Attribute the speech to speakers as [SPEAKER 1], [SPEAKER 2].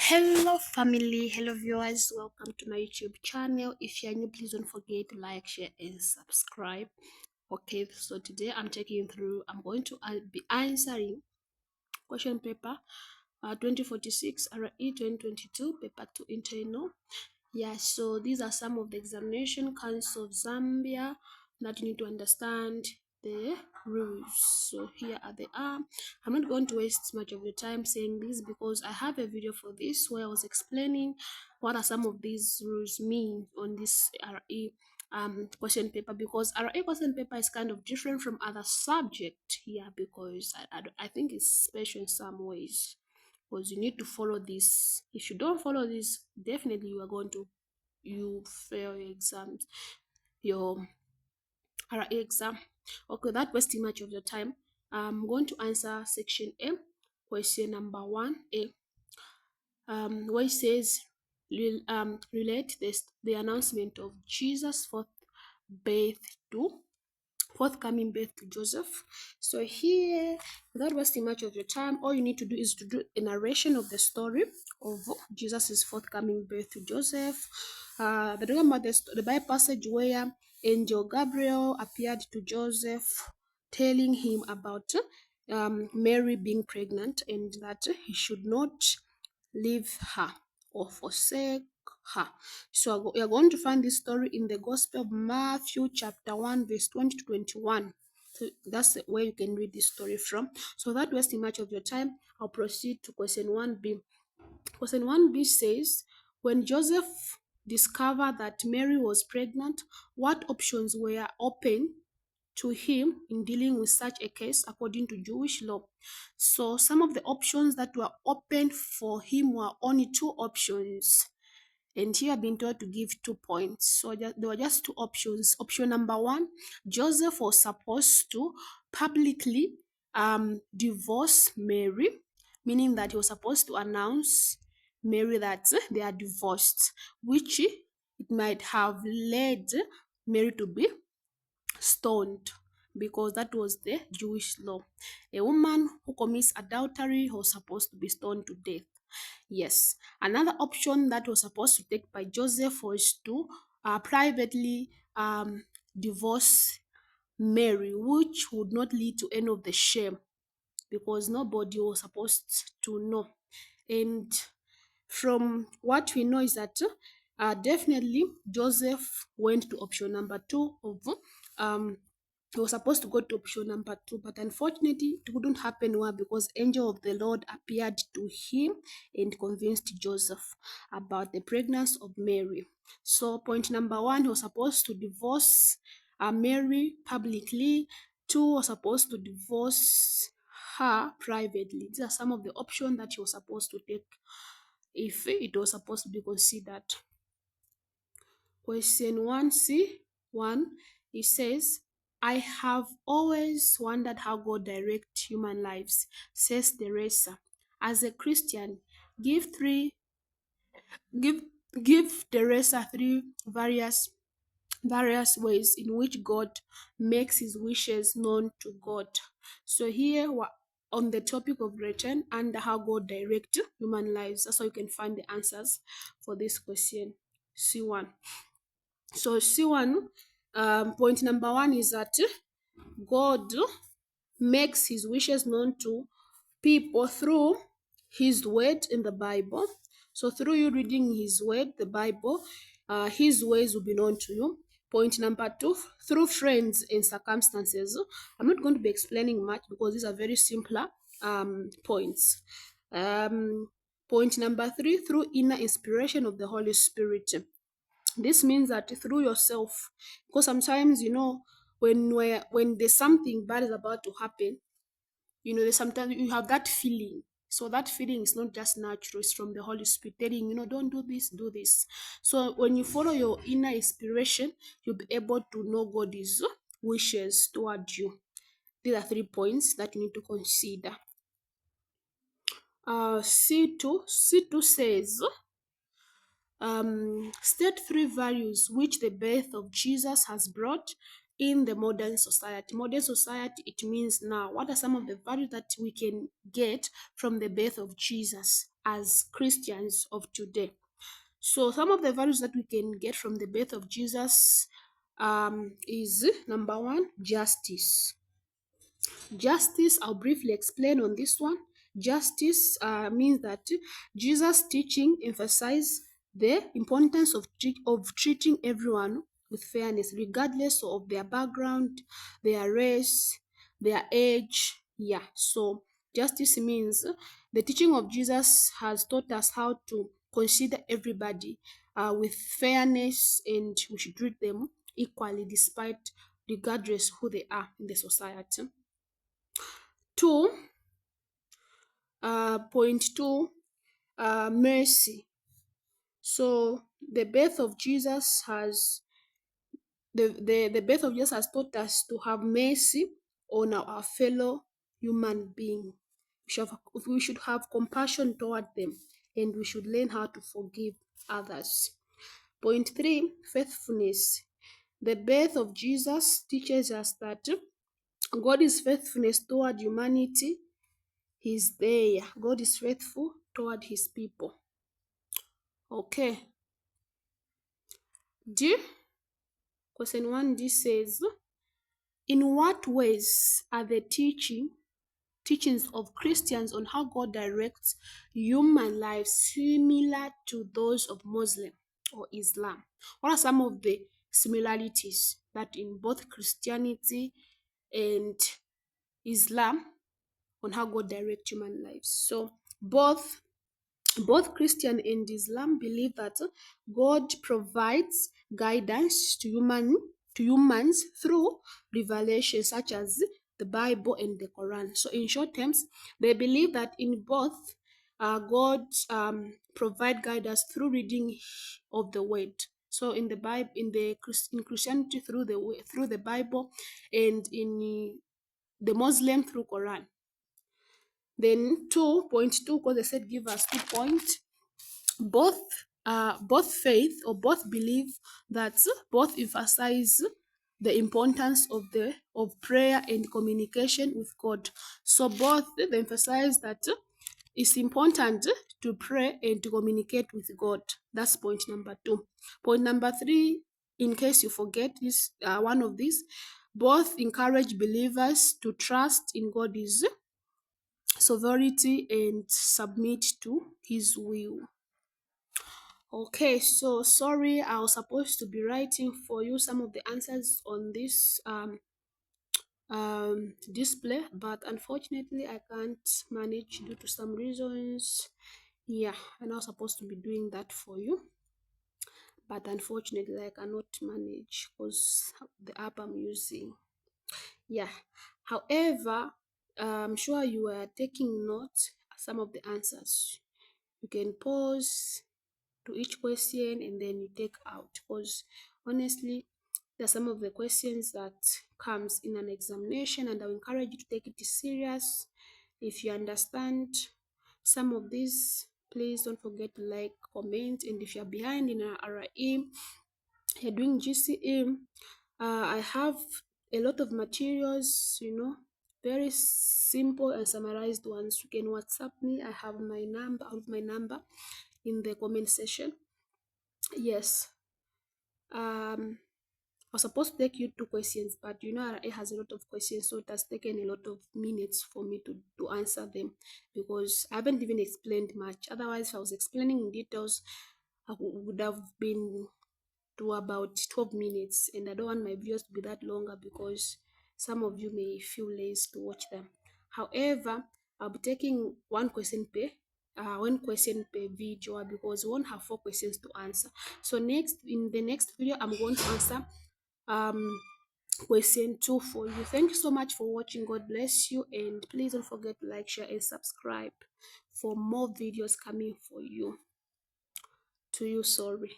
[SPEAKER 1] Hello family, hello viewers, welcome to my YouTube channel. If you're new, please don't forget to like, share and subscribe. Okay, so today I'm going to be answering question paper 2046 RE 2022 paper 2 internal. Yeah, so these are some of the examination Council of Zambia that you need to understand the rules. So here are they are. I'm not going to waste much of your time saying this because I have a video for this where I was explaining what are some of these rules mean on this RE question paper, because RE question paper is kind of different from other subject here because I think it's special in some ways, because you need to follow this. If you don't follow this, definitely you fail your exams, your RA exam. Okay, that wasting much of your time. I'm going to answer section A, question number 1A, where it says relate the announcement of Jesus' birth to forthcoming birth to Joseph. So here, without wasting much of your time, all you need to do is to do a narration of the story of Jesus' forthcoming birth to Joseph. We're talking about the Bible passage where Angel Gabriel appeared to Joseph, telling him about Mary being pregnant and that he should not leave her or forsake her. So we are going to find this story in the Gospel of Matthew chapter 1 verse 20 to 21. So that's where you can read this story from. So without wasting much of your time, I'll proceed to question 1b. Question 1b says, when Joseph discovered that Mary was pregnant, what options were open to him in dealing with such a case according to Jewish law? So some of the options that were open for him were only two options. And here I've been told to give 2 points. So there were just two options. Option number 1, Joseph was supposed to publicly divorce Mary, meaning that he was supposed to announce Mary that they are divorced, which it might have led Mary to be stoned, because that was the Jewish law. A woman who commits adultery was supposed to be stoned to death. Yes. Another option that was supposed to take by Joseph was to privately divorce Mary, which would not lead to any of the shame because nobody was supposed to know. And from what we know is that definitely Joseph went to option number 2 of he was supposed to go to option number 2, but unfortunately it couldn't happen. Why? Because angel of the Lord appeared to him and convinced Joseph about the pregnancy of Mary. So point number 1, he was supposed to divorce Mary publicly. 2, was supposed to divorce her privately. These are some of the options that he was supposed to take if it was supposed to be considered. Question 1C1, it says, I have always wondered how God directs human lives, says Teresa. As a Christian, give three give give Teresa 3 various ways in which God makes his wishes known to God. So here we're on the topic of return and how God directs human lives. That's how you can find the answers for this question. C1. So C1, point number 1 is that God makes his wishes known to people through his word in the Bible. So through you reading his word, the Bible, his ways will be known to you. Point number 2, through friends and circumstances. I'm not going to be explaining much because these are very simpler points. Point number 3, through inner inspiration of the Holy Spirit. This means that through yourself, because sometimes when there's something bad is about to happen, there's sometimes you have that feeling. So that feeling is not just natural, it's from the Holy Spirit telling don't do this, do this. So when you follow your inner inspiration, you'll be able to know God's wishes toward you. These are 3 points that you need to consider. C2 says, state 3 values which the birth of Jesus has brought in the modern society. Modern society, it means now, what are some of the values that we can get from the birth of Jesus as Christians of today? So some of the values that we can get from the birth of Jesus is number one, justice. Justice, I'll briefly explain on this one. Justice means that Jesus' teaching emphasized the importance of treating everyone with fairness, regardless of their background, their race, their age. Yeah, so justice means the teaching of Jesus has taught us how to consider everybody with fairness, and we should treat them equally despite regardless who they are in the society. Two, point two, mercy. So the birth of Jesus has the birth of Jesus has taught us to have mercy on our fellow human being. We should have compassion toward them, and we should learn how to forgive others. Point three, faithfulness. The birth of Jesus teaches us that God is faithfulness toward humanity. He's there. God is faithful toward his people. Okay. D. Question 1D says, in what ways are the teachings of Christians on how God directs human lives similar to those of Muslim or Islam? What are some of the similarities that in both Christianity and Islam on how God directs human lives? So both Christian and Islam believe that God provides guidance to humans through revelation such as the Bible and the Quran. So in short terms, they believe that in both God provide guidance through reading of the Word. So in the Bible, in Christianity through the Bible, and in the Muslim through Quran. Then 2.2, because they said give us 2 points. Both faith or both believe that both emphasize the importance of prayer and communication with God. So both they emphasize that it's important to pray and to communicate with God. That's point number 2. Point number 3, in case you forget this, one of these, both encourage believers to trust in God's sovereignty and submit to his will. Okay, so sorry, I was supposed to be writing for you some of the answers on this display, but unfortunately I can't manage due to some reasons. Yeah, and I was supposed to be doing that for you, but unfortunately I cannot manage because the app I'm using. Yeah, however, I'm sure you are taking notes some of the answers. You can pause to each question and then you take out, because honestly there are some of the questions that comes in an examination, and I will encourage you to take it serious. If you understand some of these, please don't forget to like, comment, and if you're behind in RE, you're doing GCE, I have a lot of materials, very simple and summarized ones. You can WhatsApp me. I have my number. I'll put my number in the comment section. Yes. I was supposed to take you 2 questions, but it has a lot of questions, so it has taken a lot of minutes for me to answer them, because I haven't even explained much. Otherwise, if I was explaining in details, I would have been to about 12 minutes, and I don't want my videos to be that longer because some of you may feel lazy to watch them. However, I'll be taking one question per video, because we won't have 4 questions to answer. So in the next video, I'm going to answer question 2 for you. Thank you so much for watching. God bless you, and please don't forget to like, share, and subscribe for more videos coming for you. Sorry.